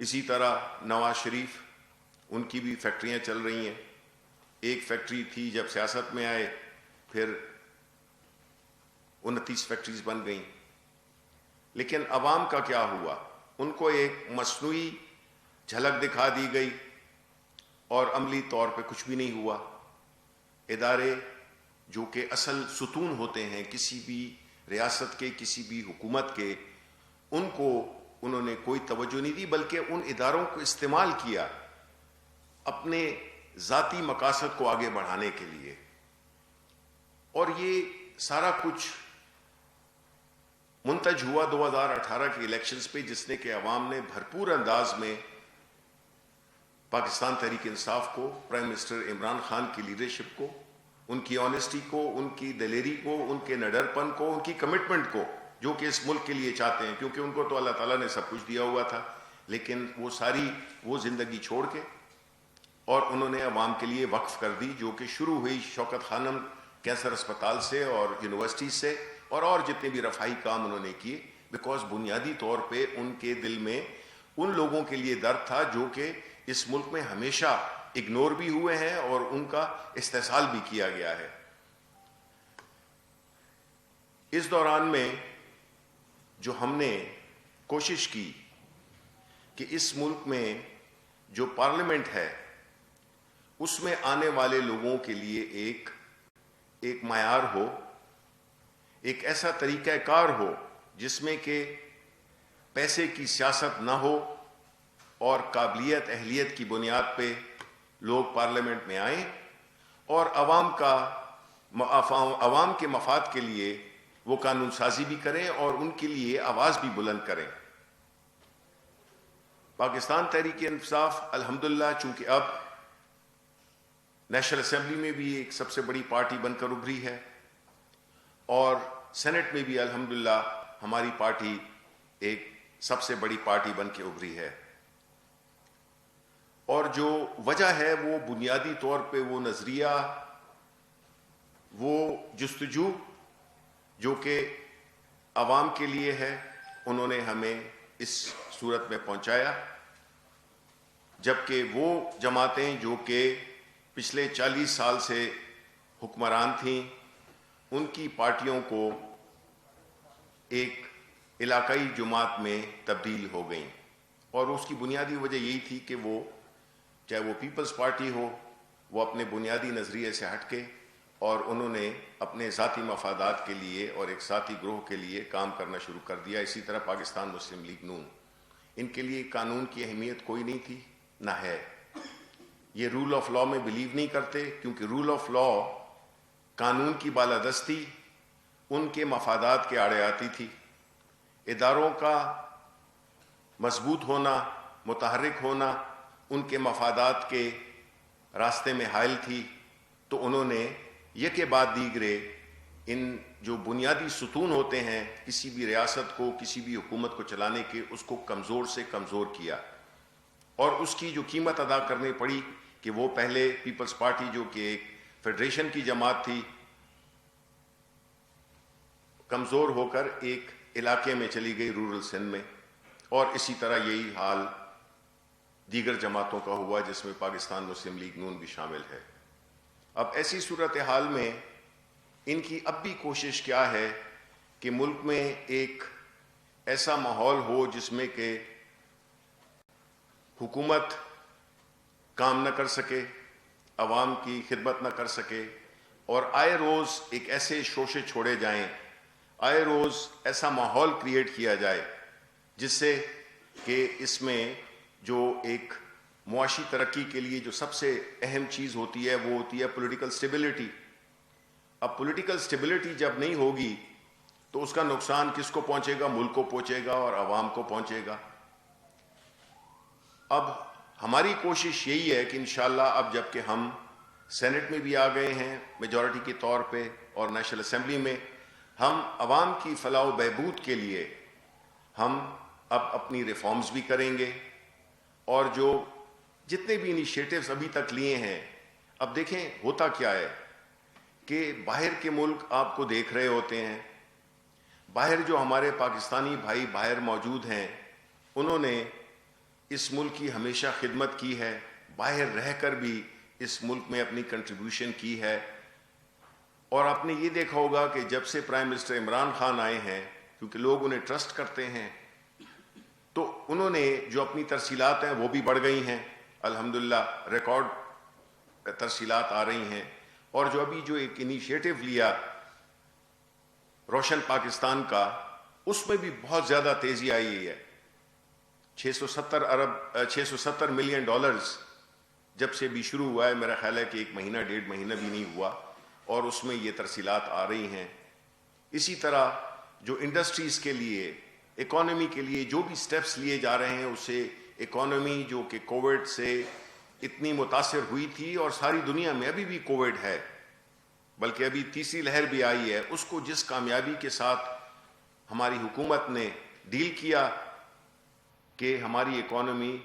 اسی طرح نواز شریف، ان کی بھی فیکٹریاں چل رہی ہیں. ایک فیکٹری تھی جب سیاست میں آئے، پھر 29 فیکٹریز بن گئیں. لیکن عوام کا کیا ہوا؟ ان کو ایک مصنوعی جھلک دکھا دی گئی اور عملی طور پہ کچھ بھی نہیں ہوا. ادارے جو کہ اصل ستون ہوتے ہیں کسی بھی ریاست کے، کسی بھی حکومت کے، ان کو انہوں نے کوئی توجہ نہیں دی، بلکہ ان اداروں کو استعمال کیا اپنے ذاتی مقاصد کو آگے بڑھانے کے لیے. اور یہ سارا کچھ منتج ہوا 2018 کے الیکشنز پہ، جس نے کہ عوام نے بھرپور انداز میں پاکستان تحریک انصاف کو، پرائم منسٹر عمران خان کی لیڈرشپ کو، ان کی آنیسٹی کو، ان کی دلیری کو، ان کے نڈر پن کو، ان کی کمٹمنٹ کو، جو کہ اس ملک کے لیے چاہتے ہیں، کیونکہ ان کو تو اللہ تعالیٰ نے سب کچھ دیا ہوا تھا، لیکن وہ زندگی چھوڑ کے اور انہوں نے عوام کے لیے وقف کر دی، جو کہ شروع ہوئی شوکت خانم کینسر اسپتال سے اور یونیورسٹی سے، اور جتنے بھی رفاہی کام انہوں نے کیے، بیکاز بنیادی طور پہ ان کے دل میں ان لوگوں کے لیے درد تھا جو کہ اس ملک میں ہمیشہ اگنور بھی ہوئے ہیں اور ان کا استحصال بھی کیا گیا ہے. اس دوران میں جو ہم نے کوشش کی کہ اس ملک میں جو پارلیمنٹ ہے اس میں آنے والے لوگوں کے لیے ایک معیار ہو، ایک ایسا طریقہ کار ہو جس میں کہ پیسے کی سیاست نہ ہو اور قابلیت اہلیت کی بنیاد پہ لوگ پارلیمنٹ میں آئیں اور عوام کے مفاد کے لیے وہ قانون سازی بھی کریں اور ان کے لیے آواز بھی بلند کریں. پاکستان تحریک انصاف الحمدللہ چونکہ اب نیشنل اسمبلی میں بھی ایک سب سے بڑی پارٹی بن کر ابھری ہے اور سینٹ میں بھی الحمدللہ ہماری پارٹی ایک سب سے بڑی پارٹی بن کے ابھری ہے. اور جو وجہ ہے وہ بنیادی طور پہ وہ نظریہ، وہ جستجو جو کہ عوام کے لیے ہے، انہوں نے ہمیں اس صورت میں پہنچایا. جبکہ وہ جماعتیں جو کہ پچھلے 40 سال سے حکمران تھیں، ان کی پارٹیوں کو ایک علاقائی جماعت میں تبدیل ہو گئیں. اور اس کی بنیادی وجہ یہی تھی کہ وہ چاہے وہ پیپلز پارٹی ہو، وہ اپنے بنیادی نظریے سے ہٹ کے اور انہوں نے اپنے ذاتی مفادات کے لیے اور ایک ذاتی گروہ کے لیے کام کرنا شروع کر دیا. اسی طرح پاکستان مسلم لیگ نون، ان کے لیے قانون کی اہمیت کوئی نہیں تھی، نہ ہے. یہ رول آف لا میں بلیو نہیں کرتے، کیونکہ رول آف لا، قانون کی بالادستی ان کے مفادات کے آڑے آتی تھی. اداروں کا مضبوط ہونا، متحرک ہونا ان کے مفادات کے راستے میں حائل تھی. تو انہوں نے یکے بعد دیگرے ان جو بنیادی ستون ہوتے ہیں کسی بھی ریاست کو، کسی بھی حکومت کو چلانے کے، اس کو کمزور سے کمزور کیا. اور اس کی جو قیمت ادا کرنی پڑی کہ وہ پہلے پیپلز پارٹی جو کہ ایک فیڈریشن کی جماعت تھی، کمزور ہو کر ایک علاقے میں چلی گئی، رورل سندھ میں. اور اسی طرح یہی حال دیگر جماعتوں کا ہوا جس میں پاکستان مسلم لیگ نون بھی شامل ہے. اب ایسی صورتحال میں ان کی اب بھی کوشش کیا ہے کہ ملک میں ایک ایسا ماحول ہو جس میں کہ حکومت کام نہ کر سکے، عوام کی خدمت نہ کر سکے، اور آئے روز ایک ایسے شوشے چھوڑے جائیں، آئے روز ایسا ماحول کریٹ کیا جائے جس سے کہ اس میں جو ایک معاشی ترقی کے لیے جو سب سے اہم چیز ہوتی ہے وہ ہوتی ہے پولیٹیکل سٹیبلٹی. اب پولیٹیکل سٹیبلٹی جب نہیں ہوگی تو اس کا نقصان کس کو پہنچے گا؟ ملک کو پہنچے گا اور عوام کو پہنچے گا. اب ہماری کوشش یہی ہے کہ انشاءاللہ اب جب کہ ہم سینٹ میں بھی آ گئے ہیں میجورٹی کے طور پہ اور نیشنل اسمبلی میں، ہم عوام کی فلاح و بہبود کے لیے ہم اب اپنی ریفارمز بھی کریں گے. اور جو جتنے بھی انیشیٹوز ابھی تک لیے ہیں، اب دیکھیں ہوتا کیا ہے کہ باہر کے ملک آپ کو دیکھ رہے ہوتے ہیں، باہر جو ہمارے پاکستانی بھائی باہر موجود ہیں، انہوں نے اس ملک کی ہمیشہ خدمت کی ہے، باہر رہ کر بھی اس ملک میں اپنی کنٹریبیوشن کی ہے، اور آپ نے یہ دیکھا ہوگا کہ جب سے پرائم منسٹر عمران خان آئے ہیں، کیونکہ لوگ انہیں ٹرسٹ کرتے ہیں، تو انہوں نے جو اپنی ترسیلات ہیں وہ بھی بڑھ گئی ہیں، الحمدللہ ریکارڈ ترسیلات آ رہی ہیں، اور جو ابھی جو ایک انیشیٹو لیا روشن پاکستان کا، اس میں بھی بہت زیادہ تیزی آئی ہے۔ 670 ملین ڈالرز جب سے بھی شروع ہوا ہے، میرا خیال ہے کہ 1 مہینہ 1.5 مہینہ بھی نہیں ہوا، اور اس میں یہ ترسیلات آ رہی ہیں۔ اسی طرح جو انڈسٹریز کے لیے، اکانومی کے لیے جو بھی سٹیپس لیے جا رہے ہیں، اس سے اکانومی جو کہ کووڈ سے اتنی متاثر ہوئی تھی، اور ساری دنیا میں ابھی بھی کووڈ ہے، بلکہ ابھی تیسری لہر بھی آئی ہے، اس کو جس کامیابی کے ساتھ ہماری حکومت نے ڈیل کیا کہ ہماری اکانومی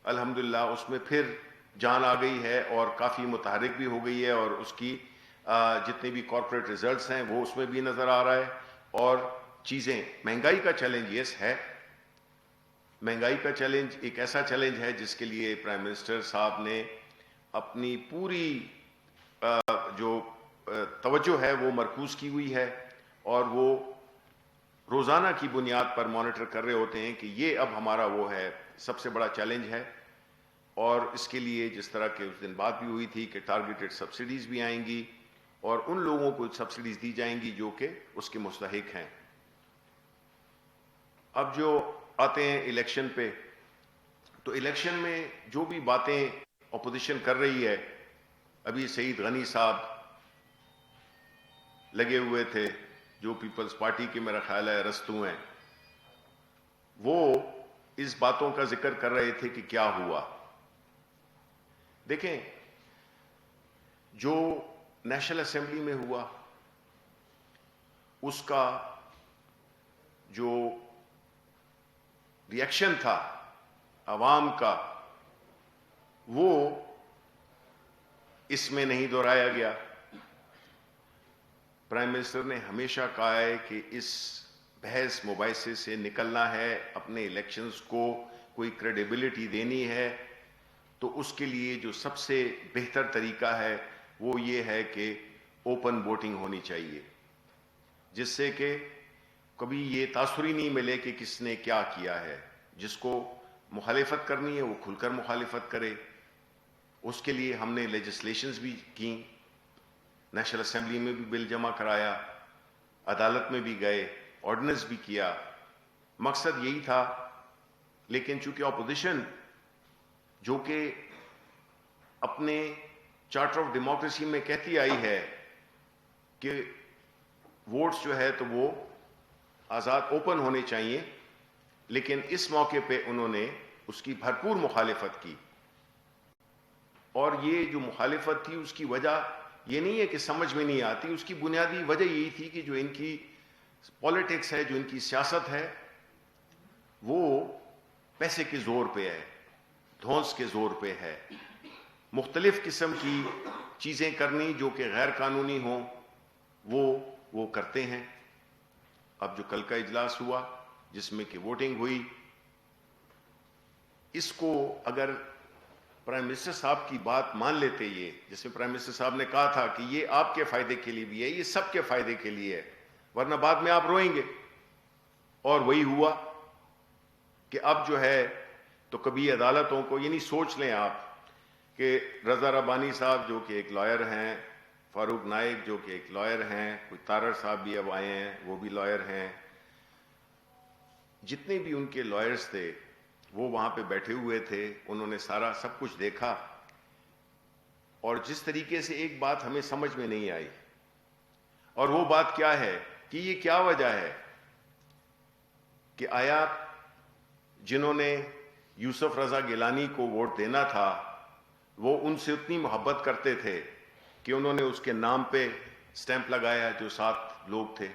الحمدللہ اس میں پھر جان آ گئی ہے اور کافی متحرک بھی ہو گئی ہے، اور اس کی جتنے بھی کارپوریٹ ریزلٹس ہیں وہ اس میں بھی نظر آ رہا ہے، اور چیزیں، مہنگائی کا چیلنج یس ہے، مہنگائی کا چیلنج ایک ایسا چیلنج ہے جس کے لیے پرائم منسٹر صاحب نے اپنی پوری جو توجہ ہے وہ مرکوز کی ہوئی ہے، اور وہ روزانہ کی بنیاد پر مانیٹر کر رہے ہوتے ہیں کہ یہ اب ہمارا وہ ہے، سب سے بڑا چیلنج ہے، اور اس کے لیے جس طرح کہ اس دن بات بھی ہوئی تھی کہ ٹارگیٹڈ سبسڈیز بھی آئیں گی، اور ان لوگوں کو سبسڈیز دی جائیں گی جو کہ اس کے مستحق ہیں۔ اب جو آتے ہیں الیکشن پہ، تو الیکشن میں جو بھی باتیں اپوزیشن کر رہی ہے، ابھی سعید غنی صاحب لگے ہوئے تھے جو پیپلز پارٹی کے میرا خیال ہے رستو ہیں، وہ اس باتوں کا ذکر کر رہے تھے کہ کیا ہوا۔ دیکھیں، جو نیشنل اسمبلی میں ہوا اس کا جو ری ایکشن تھا عوام کا، وہ اس میں نہیں دہرایا گیا۔ پرائم منسٹر نے ہمیشہ کہا ہے کہ اس بحث مباحثے سے نکلنا ہے، اپنے الیکشنز کو کوئی کریڈیبلٹی دینی ہے، تو اس کے لیے جو سب سے بہتر طریقہ ہے وہ یہ ہے کہ اوپن ووٹنگ ہونی چاہیے، جس سے کہ کبھی یہ تاثر ہی نہیں ملے کہ کس نے کیا کیا ہے۔ جس کو مخالفت کرنی ہے وہ کھل کر مخالفت کرے۔ اس کے لیے ہم نے لیجسلیشنز بھی کی، نیشنل اسمبلی میں بھی بل جمع کرایا، عدالت میں بھی گئے، آرڈیننس بھی کیا، مقصد یہی تھا۔ لیکن چونکہ اپوزیشن جو کہ اپنے چارٹر آف ڈیموکریسی میں کہتی آئی ہے کہ ووٹس جو ہے تو وہ آزاد اوپن ہونے چاہیے، لیکن اس موقع پہ انہوں نے اس کی بھرپور مخالفت کی، اور یہ جو مخالفت تھی اس کی وجہ یہ نہیں ہے کہ سمجھ میں نہیں آتی، اس کی بنیادی وجہ یہی تھی کہ جو ان کی پولیٹکس ہے، جو ان کی سیاست ہے، وہ پیسے کے زور پہ ہے، دھونس کے زور پہ ہے، مختلف قسم کی چیزیں کرنی جو کہ غیر قانونی ہوں وہ کرتے ہیں۔ اب جو کل کا اجلاس ہوا جس میں کہ ووٹنگ ہوئی، اس کو اگر پرائم منسٹر صاحب کی بات مان لیتے، یہ جس میں پرائم منسٹر صاحب نے کہا تھا کہ یہ آپ کے فائدے کے لیے بھی ہے، یہ سب کے فائدے کے لیے ہے، ورنہ بعد میں آپ روئیں گے، اور وہی ہوا کہ اب جو ہے تو کبھی عدالتوں کو، یعنی سوچ لیں آپ کہ رضا ربانی صاحب جو کہ ایک لائر ہیں، فاروق نائک جو کہ ایک لائر ہیں، کوئی تارڑ صاحب بھی اب آئے ہیں وہ بھی لائر ہیں، جتنے بھی ان کے لائرز تھے وہ وہاں پہ بیٹھے ہوئے تھے، انہوں نے سارا سب کچھ دیکھا، اور جس طریقے سے ایک بات ہمیں سمجھ میں نہیں آئی، اور وہ بات کیا ہے کہ یہ کیا وجہ ہے کہ آیا جنہوں نے یوسف رضا گیلانی کو ووٹ دینا تھا وہ ان سے اتنی محبت کرتے تھے کہ انہوں نے اس کے نام پہ سٹیمپ لگایا، جو 7 لوگ تھے۔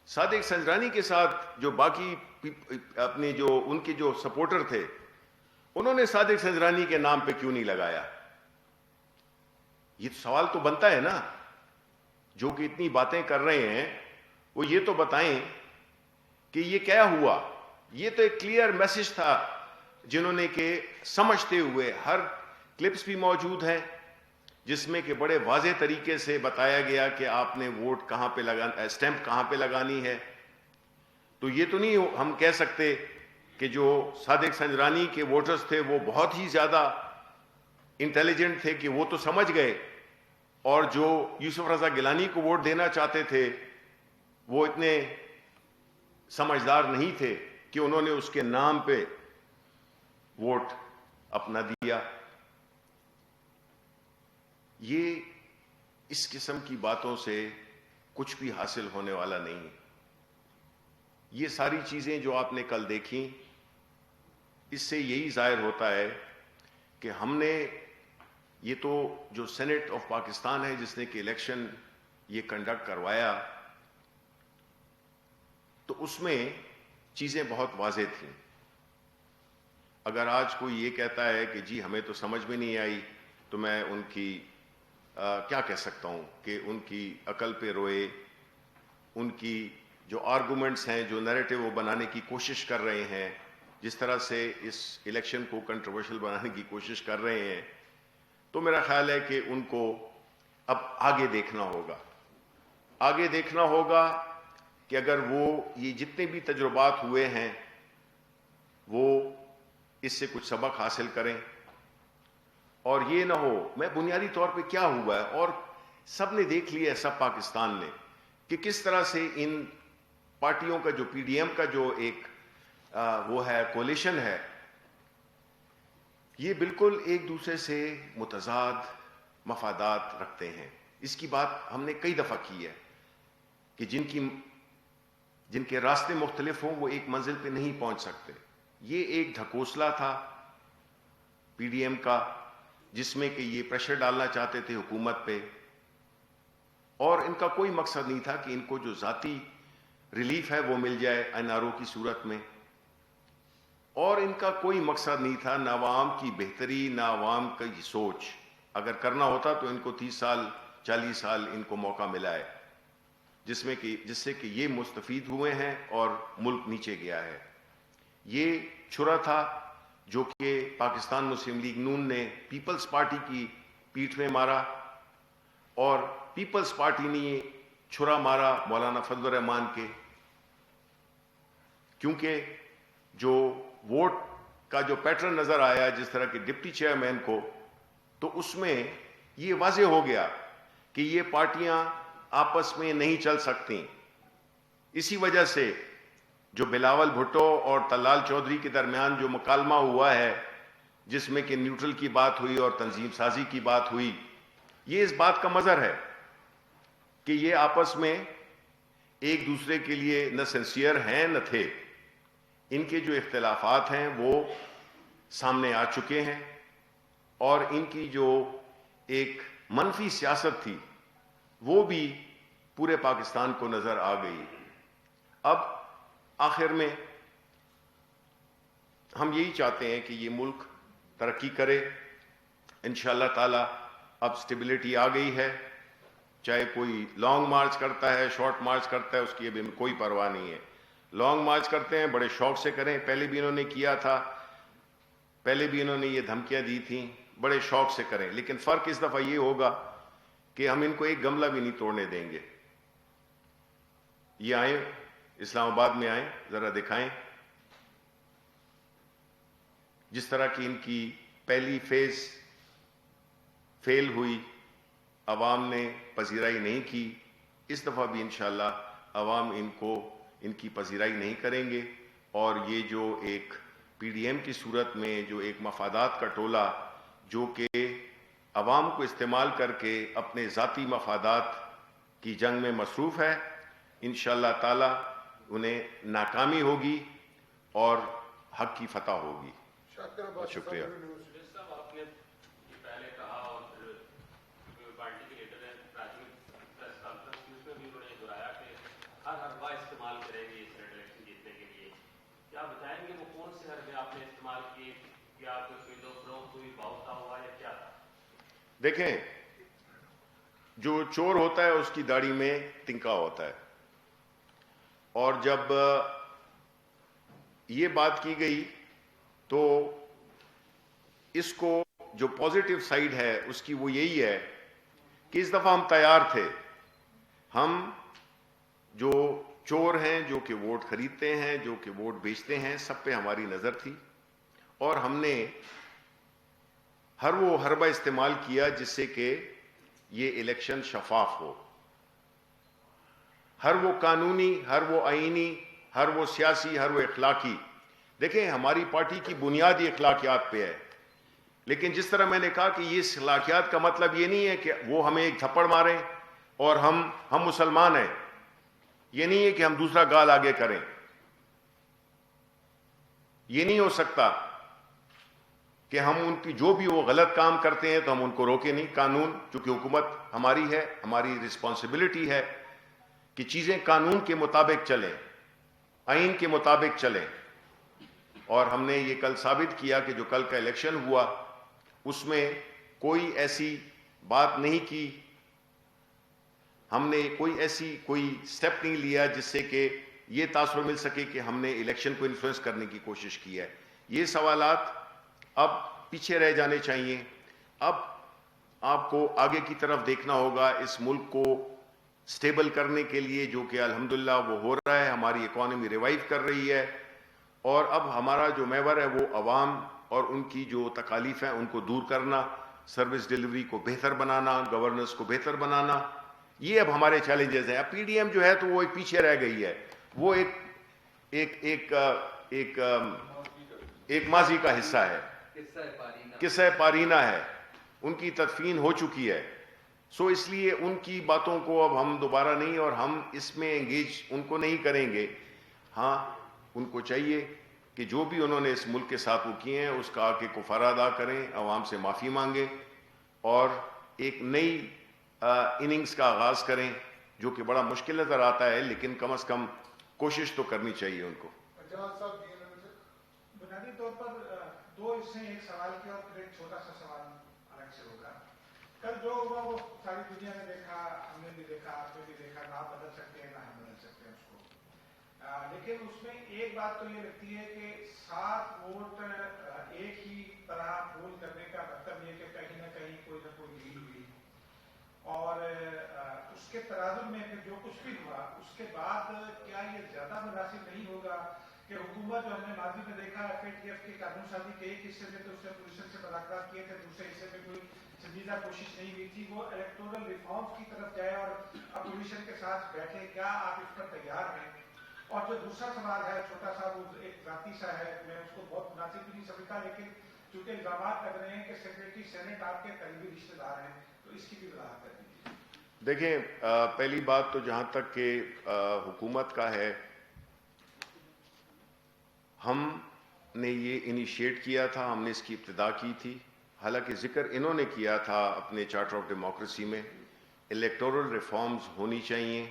صادق سنجرانی کے ساتھ جو باقی اپنے جو ان کے جو سپورٹر تھے، انہوں نے صادق سنجرانی کے نام پہ کیوں نہیں لگایا؟ یہ سوال تو بنتا ہے نا، جو کہ اتنی باتیں کر رہے ہیں وہ یہ تو بتائیں کہ یہ کیا ہوا۔ یہ تو ایک کلیئر میسج تھا جنہوں نے کہ سمجھتے ہوئے ہر کلپس بھی موجود ہیں جس میں کہ بڑے واضح طریقے سے بتایا گیا کہ آپ نے ووٹ کہاں پہ لگانا، اسٹیمپ کہاں پہ لگانی ہے. تو یہ تو نہیں ہم کہہ سکتے کہ جو صادق سنجرانی کے ووٹرز تھے وہ بہت ہی زیادہ انٹیلیجنٹ تھے کہ وہ تو سمجھ گئے، اور جو یوسف رضا گیلانی کو ووٹ دینا چاہتے تھے وہ اتنے سمجھدار نہیں تھے کہ انہوں نے اس کے نام پہ ووٹ اپنا دیا. یہ اس قسم کی باتوں سے کچھ بھی حاصل ہونے والا نہیں. یہ ساری چیزیں جو آپ نے کل دیکھیں، اس سے یہی ظاہر ہوتا ہے کہ ہم نے یہ تو جو سینٹ آف پاکستان ہے جس نے کہ الیکشن یہ کنڈکٹ کروایا، تو اس میں چیزیں بہت واضح تھیں. اگر آج کوئی یہ کہتا ہے کہ جی ہمیں تو سمجھ میں نہیں آئی، تو میں ان کی کیا کہہ سکتا ہوں کہ ان کی عقل پہ روئے. ان کی جو آرگومنٹس ہیں، جو نیریٹو وہ بنانے کی کوشش کر رہے ہیں، جس طرح سے اس الیکشن کو کنٹروورشل بنانے کی کوشش کر رہے ہیں، تو میرا خیال ہے کہ ان کو اب آگے دیکھنا ہوگا. آگے دیکھنا ہوگا کہ اگر وہ یہ جتنے بھی تجربات ہوئے ہیں وہ اس سے کچھ سبق حاصل کریں، اور یہ نہ ہو. میں بنیادی طور پہ کیا ہوا ہے، اور سب نے دیکھ لیا ہے، سب پاکستان نے، کہ کس طرح سے ان پارٹیوں کا جو پی ڈی ایم کا جو ایک وہ ہے کولیشن ہے، یہ بالکل ایک دوسرے سے متضاد مفادات رکھتے ہیں. اس کی بات ہم نے کئی دفعہ کی ہے کہ جن کے راستے مختلف ہوں وہ ایک منزل پہ نہیں پہنچ سکتے. یہ ایک ڈھکوسلا تھا پی ڈی ایم کا، جس میں کہ یہ پریشر ڈالنا چاہتے تھے حکومت پہ، اور ان کا کوئی مقصد نہیں تھا کہ ان کو جو ذاتی ریلیف ہے وہ مل جائے این آر او کی صورت میں، اور ان کا کوئی مقصد نہیں تھا نہ عوام کی بہتری، نہ عوام کی سوچ. اگر کرنا ہوتا تو ان کو 30 سال 40 سال ان کو موقع ملا ہے، جس سے کہ یہ مستفید ہوئے ہیں اور ملک نیچے گیا ہے. یہ چھرا تھا جو کہ پاکستان مسلم لیگ نون نے پیپلز پارٹی کی پیٹھ میں مارا، اور پیپلز پارٹی نے یہ چھرا مارا مولانا فضل الرحمان کے، کیونکہ جو ووٹ کا جو پیٹرن نظر آیا جس طرح کے ڈپٹی چیئرمین کو، تو اس میں یہ واضح ہو گیا کہ یہ پارٹیاں آپس میں نہیں چل سکتی. اسی وجہ سے جو بلاول بھٹو اور طلال چودھری کے درمیان جو مکالمہ ہوا ہے، جس میں کہ نیوٹرل کی بات ہوئی اور تنظیم سازی کی بات ہوئی، یہ اس بات کا مظہر ہے کہ یہ آپس میں ایک دوسرے کے لیے نہ سنسیئر ہیں نہ تھے. ان کے جو اختلافات ہیں وہ سامنے آ چکے ہیں، اور ان کی جو ایک منفی سیاست تھی وہ بھی پورے پاکستان کو نظر آ گئی. اب آخر میں ہم یہی چاہتے ہیں کہ یہ ملک ترقی کرے انشاءاللہ تعالی. اب سٹیبلٹی آ گئی ہے، چاہے کوئی لانگ مارچ کرتا ہے، شارٹ مارچ کرتا ہے، اس کی ابھی کوئی پرواہ نہیں ہے. لانگ مارچ کرتے ہیں بڑے شوق سے کریں، پہلے بھی انہوں نے کیا تھا، پہلے بھی انہوں نے یہ دھمکیاں دی تھیں، بڑے شوق سے کریں. لیکن فرق اس دفعہ یہ ہوگا کہ ہم ان کو ایک گملہ بھی نہیں توڑنے دیں گے. یہ آئیں اسلام آباد میں آئیں، ذرا دکھائیں جس طرح کی ان کی پہلی فیز فیل ہوئی، عوام نے پذیرائی نہیں کی. اس دفعہ بھی انشاءاللہ عوام ان کی پذیرائی نہیں کریں گے، اور یہ جو ایک پی ڈی ایم کی صورت میں جو ایک مفادات کا ٹولہ جو کہ عوام کو استعمال کر کے اپنے ذاتی مفادات کی جنگ میں مصروف ہے، انشاءاللہ تعالی انہیں ناکامی ہوگی اور حق کی فتح ہوگی. شکریہ. دیکھیں، جو چور ہوتا ہے اس کی داڑھی میں تنکا ہوتا ہے، اور جب یہ بات کی گئی تو اس کو جو پازیٹیو سائیڈ ہے اس کی وہ یہی ہے کہ اس دفعہ ہم تیار تھے. ہم جو چور ہیں، جو کہ ووٹ خریدتے ہیں، جو کہ ووٹ بیچتے ہیں، سب پہ ہماری نظر تھی، اور ہم نے ہر وہ حربہ استعمال کیا جس سے کہ یہ الیکشن شفاف ہو. ہر وہ قانونی، ہر وہ آئینی، ہر وہ سیاسی، ہر وہ اخلاقی. دیکھیں ہماری پارٹی کی بنیادی اخلاقیات پہ ہے، لیکن جس طرح میں نے کہا کہ یہ اخلاقیات کا مطلب یہ نہیں ہے کہ وہ ہمیں ایک تھپڑ ماریں اور ہم مسلمان ہیں. یہ نہیں ہے کہ ہم دوسرا گال آگے کریں. یہ نہیں ہو سکتا کہ ہم ان کی جو بھی وہ غلط کام کرتے ہیں تو ہم ان کو روکیں نہیں. قانون، چونکہ حکومت ہماری ہے، ہماری رسپانسبلٹی ہے کہ چیزیں قانون کے مطابق چلیں، آئین کے مطابق چلیں. اور ہم نے یہ کل ثابت کیا کہ جو کل کا الیکشن ہوا اس میں کوئی ایسی بات نہیں کی، ہم نے کوئی سٹیپ نہیں لیا جس سے کہ یہ تاثر مل سکے کہ ہم نے الیکشن کو انفلوئنس کرنے کی کوشش کی ہے. یہ سوالات اب پیچھے رہ جانے چاہیے. اب آپ کو آگے کی طرف دیکھنا ہوگا اس ملک کو سٹیبل کرنے کے لیے، جو کہ الحمدللہ وہ ہو رہا ہے. ہماری اکانومی ریوائیو کر رہی ہے، اور اب ہمارا جو محور ہے وہ عوام اور ان کی جو تکالیف ہیں ان کو دور کرنا، سروس ڈیلیوری کو بہتر بنانا، گورننس کو بہتر بنانا، یہ اب ہمارے چیلنجز ہیں. اب پی ڈی ایم جو ہے تو وہ ایک پیچھے رہ گئی ہے، وہ ایک ماضی کا حصہ ہے، قصہ پارینہ ہے، ان کی تدفین ہو چکی ہے. سو اس لیے ان کی باتوں کو اب ہم دوبارہ نہیں، اور ہم اس میں انگیج ان کو نہیں کریں گے. ہاں ان کو چاہیے کہ جو بھی انہوں نے اس ملک کے ساتھ وہ کیے ہیں اس کا آ کے کفارہ ادا کریں، عوام سے معافی مانگیں، اور ایک نئی اننگز کا آغاز کریں، جو کہ بڑا مشکل نظر آتا ہے لیکن کم از کم کوشش تو کرنی چاہیے ان کو. بنیادی طور پر دو حصے، ایک سوال کیا اور پھر ایک چھوٹا سا سوال الگ سے ہوگا. کل جو ہوا وہ ساری دنیا نے دیکھا، ہم نے بھی دیکھا، آپ نے بھی دیکھا. نہ آپ بدل سکتے ہیں نہ ہم بدل سکتے ہیں اس کو، لیکن اس میں ایک بات تو یہ لگتی ہے کہ 7 ووٹ ایک ہی طرح پول کرنے کا مطلب یہ کہ کہیں نہ کہیں کوئی نہ کوئی ڈیل ہوئی، اور اس کے ترازم میں پھر جو کچھ بھی ہوا اس کے بعد کیا یہ زیادہ مناسب نہیں ہوگا کہ حکومت جو ہم نے ماضی میں دیکھا ایف اے ٹی ایف کی قانون سازی کے ایک حصے میں تو اس نے اپوزیشن سے مذاکرات کیے تھے، دوسرے حصے میں کوئی سنجیدہ کوشش نہیں ہوئی تھی وہ الیکٹورل ریفارمز کی طرف جائے اور اپوزیشن کے ساتھ بیٹھے. کیا آپ اس پر تیار ہیں؟ اور جو دوسرا سوال ہے چھوٹا سا، وہ ایک ذاتی سا ہے، میں اس کو بہت مناسب بھی نہیں سمجھتا، لیکن چونکہ الزامات لگ رہے ہیں کہ سیکریٹری سینٹ آپ کے قریبی رشتے دار ہیں تو اس کی بھی وضاحت کر دیجیے. دیکھیں پہلی بات تو جہاں تک کہ حکومت کا ہے، ہم نے یہ انیشیٹ کیا تھا، ہم نے اس کی ابتدا کی تھی. حالانکہ ذکر انہوں نے کیا تھا اپنے چارٹر آف ڈیموکریسی میں الیکٹورل ریفارمز ہونی چاہیے،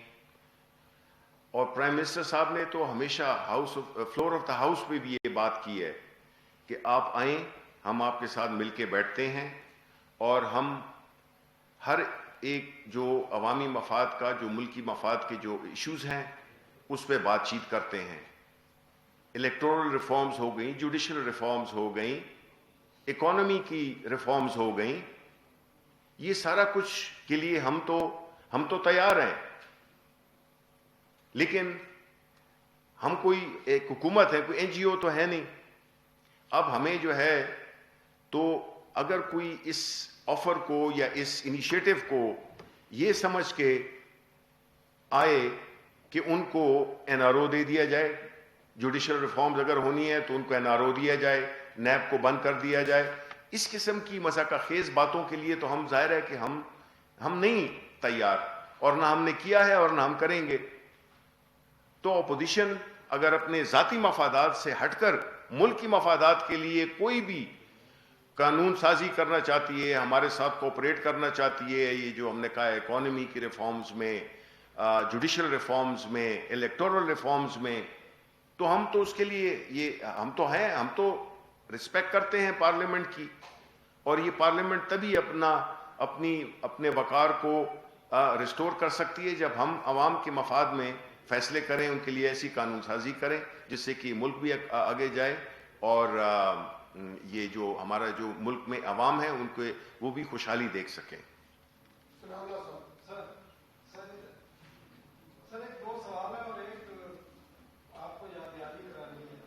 اور پرائم منسٹر صاحب نے تو ہمیشہ فلور آف دا ہاؤس پہ بھی یہ بات کی ہے کہ آپ آئیں، ہم آپ کے ساتھ مل کے بیٹھتے ہیں، اور ہم ہر ایک جو عوامی مفاد کا، جو ملکی مفاد کے جو ایشوز ہیں اس پہ بات چیت کرتے ہیں. الیکٹورل ریفارمز ہو گئیں، جوڈیشل ریفارمز ہو گئیں، اکانومی کی ریفارمز ہو گئیں، یہ سارا کچھ کے لیے ہم تو تیار ہیں. لیکن ہم کوئی ایک حکومت ہے، کوئی این جی او تو ہے نہیں. اب ہمیں جو ہے تو اگر کوئی اس آفر کو یا اس انیشیٹو کو یہ سمجھ کے آئے کہ ان کو این آر او دے دیا جائے، جوڈیشل ریفارمز اگر ہونی ہے تو ان کو این آر او دیا جائے، نیب کو بند کر دیا جائے، اس قسم کی مذاکرہ خیز باتوں کے لیے تو ہم ظاہر ہے کہ ہم نہیں تیار، اور نہ ہم نے کیا ہے اور نہ ہم کریں گے. تو اپوزیشن اگر اپنے ذاتی مفادات سے ہٹ کر ملک کی مفادات کے لیے کوئی بھی قانون سازی کرنا چاہتی ہے، ہمارے ساتھ کوپریٹ کرنا چاہتی ہے، یہ جو ہم نے کہا ہے اکانومی کی ریفارمز میں، جوڈیشل ریفارمز میں، الیکٹورل ریفارمز میں، تو ہم تو اس کے لیے ہم تو ہیں، ہم تو رسپیکٹ کرتے ہیں پارلیمنٹ کی، اور یہ پارلیمنٹ تبھی اپنے وقار کو ریسٹور کر سکتی ہے جب ہم عوام کے مفاد میں فیصلے کریں، ان کے لیے ایسی قانون سازی کریں جس سے کہ ملک بھی آگے جائے اور یہ جو ہمارا جو ملک میں عوام ہے ان کو وہ بھی خوشحالی دیکھ سکیں. سر ایک دو سوال ہے اور ایک آپ کو یاددہانی کرانی ہے.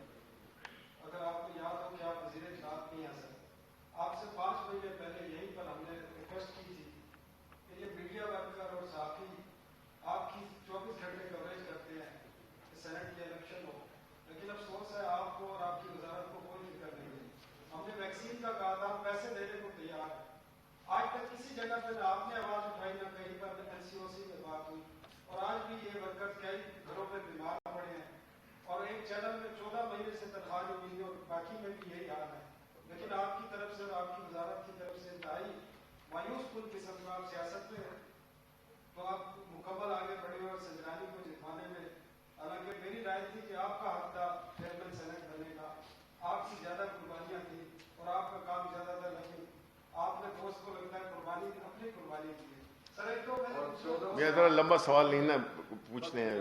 اگر آپ کو یاد ہو کہ آپ وزیر اطلاعات نہیں ہیں سر, آپ سے 5 مہینے پہلے یہیں پر ہم نے ریکویسٹ کی تھی کہ یہ میڈیا ورکر اور صحافی آپ کی 24 گھنٹے کوریج کرتے ہیں کہ سینٹ کے الیکشن ہو, لیکن افسوس ہے آپ کو اور آپ کی وزارت کو کوئی فکر نہیں ہے. ہم نے ویکسین کا کہا تھا, پیسے دینے کو تیار ہے. آج تک کسی جگہ پہ نہ آپ نے آواز اٹھائی نہ کہیں پر این سی او سی میں بات ہوئی, اور آج بھی یہ ورکر کئی گھروں پہ بیمار پڑے ہیں اور ایک چینل میں 14 مہینے سے تنخواہ جو ملی اور باقی میں بھی یہی حال ہے. لیکن آپ کی طرف سے اور آپ کی وزارت کی طرف سے انتہائی مایوس کن قسم کا آپ سیاست میں ہیں, تو آپ مکمل آگے بڑھے اور سنجرانی کو جتوانے میں, حالانکہ میری رائے تھی کہ آپ کا حق تھا چیئرمین سینٹ بننے کا, آپ کی زیادہ قربانیاں تھیں اور آپ کا کام زیادہ تھا, لیکن آپ نے دوست کو لگتا ہے قربانی اپنی قربانی کی ہے. سر ایک تو یہ ذرا لمبا سوال نہیں نا پوچھنے ہیں,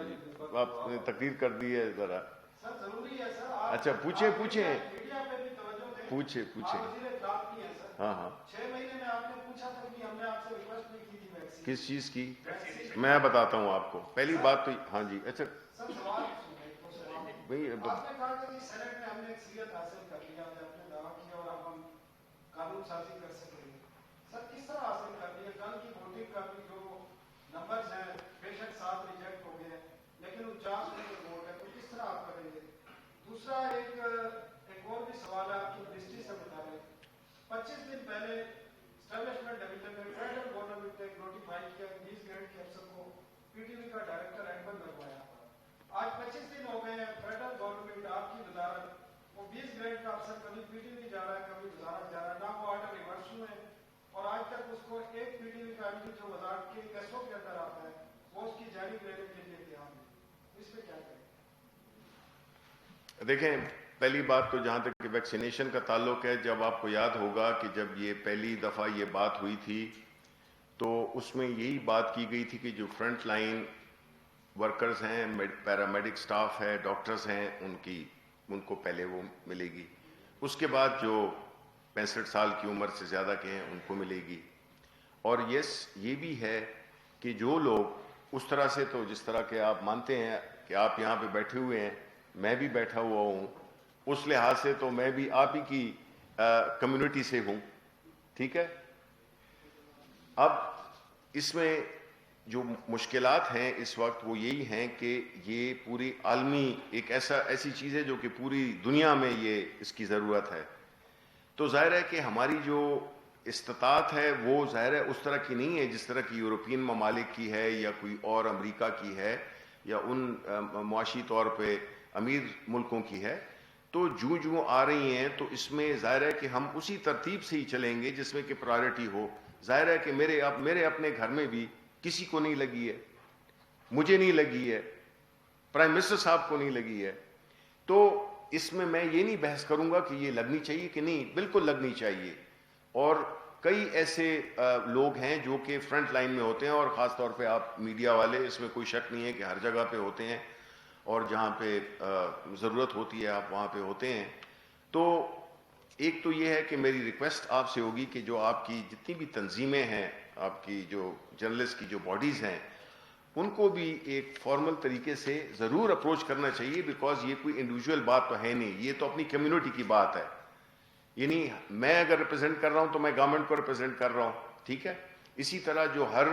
آپ نے تقریر کر دی ہے ذرا. سر ضروری ہے سر. اچھا پوچھیں میڈیا پہ بھی توجہ دیں. پوچھیں. آپ وزیر اطلاعات نہیں ہیں سر. ہاں 6 مہینے میں آپ نے پوچھا تھا کہ ہم نے آپ سے ریکویسٹ نہیں کی تھی ویکسین. کس چیز کی میں بتاتا ہوں آپ کو. پہلی بات تو ہاں جی اچھا سر سوال بھائی آپ نے کہا کہ سینٹ میں ہم نے اکثریت حاصل کر لیا, آپ نے دعویٰ کیا اور اب ہم قانون سازی کر سکیں گے. سر کس طرح حاصل کر لیا؟ کل کی ووٹنگ کا بھی جو نمبرز ہیں بے شک 7 ریجیکٹ ہو گئے ہیں, لیکن 49 ووٹ ہے, تو کس طرح آپ کریں گے؟ دوسرا ایک اور بھی سوال ہے آپ کی منسٹری سے متعلق. 25 دن پہلے اسٹیبلشمنٹ ڈویژن نے فیڈرل گورنمنٹ نے نوٹیفائی کیا 20 گریڈ کے افسر کو پی ٹی وی کا ڈائریکٹر ایڈمن لگوایا. آج 25 دن ہو گئے ہیں, فیڈرل گورنمنٹ آپ کی وزارت وہ 20 گریڈ کا افسر کبھی پی ٹی وی جا رہا ہے کبھی وزارت جا رہا ہے, نہ وہ آرڈر ریورس ہوئے ہیں, اور آج تک اس کو ایک پی ٹی وی کا ایم ڈی جو وزارت کے ایس او کے اندر آتا ہے وہ اس کی جانب لینے کے لیے تیار ہے. اس پہ کیا کریں؟ دیکھیں پہلی بات تو جہاں تک کہ ویکسینیشن کا تعلق ہے, جب آپ کو یاد ہوگا کہ جب یہ پہلی دفعہ یہ بات ہوئی تھی تو اس میں یہی بات کی گئی تھی کہ جو فرنٹ لائن ورکرز ہیں, پیرامیڈک سٹاف ہے, ڈاکٹرز ہیں, ان کو پہلے وہ ملے گی. اس کے بعد جو 65 سال کی عمر سے زیادہ کے ہیں ان کو ملے گی. اور یہ بھی ہے کہ جو لوگ اس طرح سے, تو جس طرح کہ آپ مانتے ہیں کہ آپ یہاں پہ بیٹھے ہوئے ہیں, میں بھی بیٹھا ہوا ہوں, اس لحاظ سے تو میں بھی آپ ہی کی کمیونٹی سے ہوں, ٹھیک ہے. اب اس میں جو مشکلات ہیں اس وقت وہ یہی ہیں کہ یہ پوری عالمی ایک ایسی چیز ہے جو کہ پوری دنیا میں یہ اس کی ضرورت ہے. تو ظاہر ہے کہ ہماری جو استطاعت ہے وہ ظاہر ہے اس طرح کی نہیں ہے جس طرح کی یورپین ممالک کی ہے یا کوئی اور امریکہ کی ہے یا ان معاشی طور پہ امیر ملکوں کی ہے. تو جو آ رہی ہیں تو اس میں ظاہر ہے کہ ہم اسی ترتیب سے ہی چلیں گے جس میں کہ پرائرٹی ہو. ظاہر ہے کہ میرے اپنے گھر میں بھی کسی کو نہیں لگی ہے, مجھے نہیں لگی ہے, پرائم منسٹر صاحب کو نہیں لگی ہے. تو اس میں یہ نہیں بحث کروں گا کہ یہ لگنی چاہیے کہ نہیں, بالکل لگنی چاہیے. اور کئی ایسے لوگ ہیں جو کہ فرنٹ لائن میں ہوتے ہیں, اور خاص طور پہ آپ میڈیا والے, اس میں کوئی شک نہیں ہے کہ ہر جگہ پہ ہوتے ہیں اور جہاں پہ ضرورت ہوتی ہے آپ وہاں پہ ہوتے ہیں. تو ایک تو یہ ہے کہ میری ریکویسٹ آپ سے ہوگی کہ جو آپ کی جتنی بھی تنظیمیں ہیں, آپ کی جو جرنلسٹ کی جو باڈیز ہیں, ان کو بھی ایک فارمل طریقے سے ضرور اپروچ کرنا چاہیے, بیکاز یہ کوئی انڈیویجول بات تو ہے نہیں, یہ تو اپنی کمیونٹی کی بات ہے. یعنی میں اگر ریپرزینٹ کر رہا ہوں تو میں گورنمنٹ کو ریپرزینٹ کر رہا ہوں, ٹھیک ہے. اسی طرح جو ہر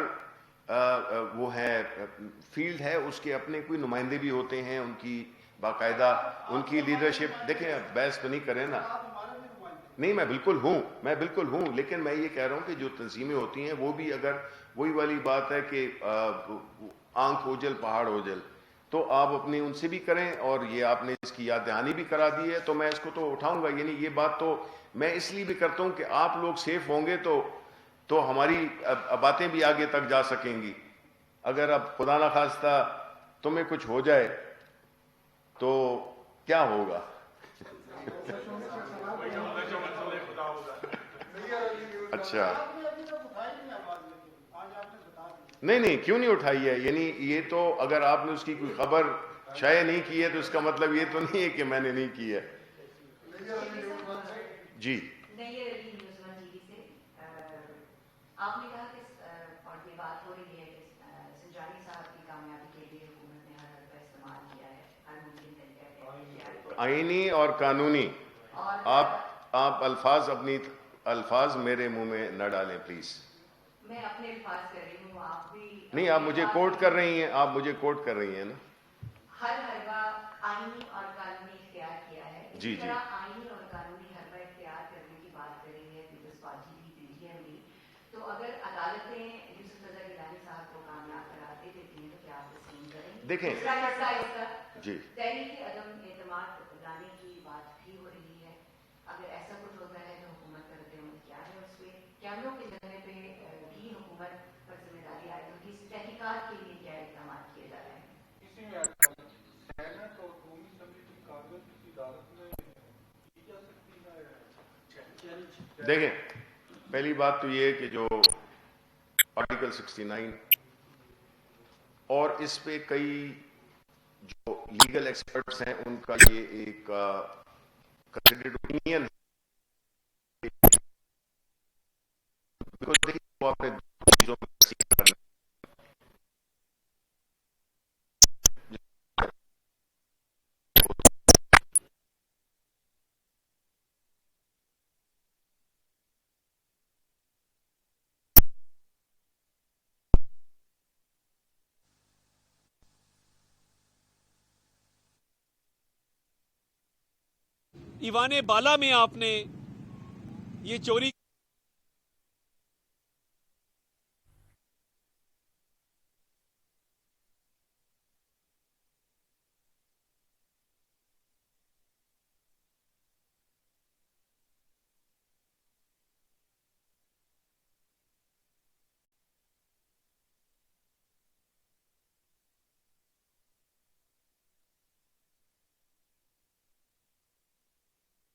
وہ ہے فیلڈ ہے اس کے اپنے کوئی نمائندے بھی ہوتے ہیں, ان کی باقاعدہ ان کی لیڈرشپ. دیکھیں بحث تو نہیں کریں نا, نہیں میں بالکل ہوں, لیکن میں یہ کہہ رہا ہوں کہ جو تنظیمیں ہوتی ہیں وہ بھی اگر وہی والی بات ہے کہ آنکھ اوجل پہاڑ اوجل, تو آپ اپنی ان سے بھی کریں, اور یہ آپ نے اس کی یاد دہانی بھی کرا دی ہے تو میں اس کو تو اٹھاؤں گا. یعنی یہ بات تو میں اس لیے بھی کرتا ہوں کہ آپ لوگ سیف ہوں گے تو ہماری باتیں بھی آگے تک جا سکیں گی. اگر اب خدا نخواستہ تمہیں کچھ ہو جائے تو کیا ہوگا؟ اچھا نہیں کیوں نہیں اٹھائی ہے؟ یعنی یہ تو اگر آپ نے اس کی کوئی خبر شائع نہیں کی ہے تو اس کا مطلب یہ تو نہیں ہے کہ میں نے نہیں کی ہے. جی نیر علی نیوز ون ٹی وی سے آپ نے کہا کہ اور یہ بات ہو رہی ہے کہ سنجانی صاحب کی کامیابی کے لیے حکومت نے ہر حل کا استعمال کیا ہے، ہر ممکن طریقہ کیا ہے، آئینی اور قانونی. اور آپ الفاظ میرے منہ میں نہ ڈالیں پلیز. میں اپنے الفاظ کر رہی ہوں، آپ بھی نہیں، آپ مجھے کوٹ کر رہی ہیں، نا. ہر حربہ آئینی اور قانونی اختیار کیا ہے، جی اسی طرح آئینی اور قانونی حربہ اختیار کرنے کی بات کر رہی ہے پیپلز پارٹی بھی، پی ٹی ایم بھی. تو اگر عدالتیں یوسف رضا گیلانی صاحب کو کامیاب قرار دیتی ہیں تو کیا آپ تسلیم کریں گے؟ دیکھیں دوسرا مسئلہ اس کا جی تحریک عدم اعتماد لانے کی بات بھی ہو رہی ہے. اگر ایسا کچھ ہوتا ہے تو حکومت کا رد عمل کیا ہے اس پہ؟ کیمروں کے جگہ پہ بھی حکومت پر ذمہ داری عائد ہوگی، اس تحقیقات کے لیے کیا اقدامات کیے جا رہے ہیں؟ اسی میں سینٹ اور قومی اسمبلی کی کاغذ کی عدالت میں کی جا سکتی ہے. دیکھیں، پہلی بات تو یہ کہ جو آرٹیکل 69 اور اس پہ کئی جو لیگل ایکسپرٹس ہیں ان کا یہ ایک کنسیڈرڈ اوپینین ہے. وہ اپنے چیزوں میں تقسیم کرنا. ایوان بالا میں آپ نے یہ چوری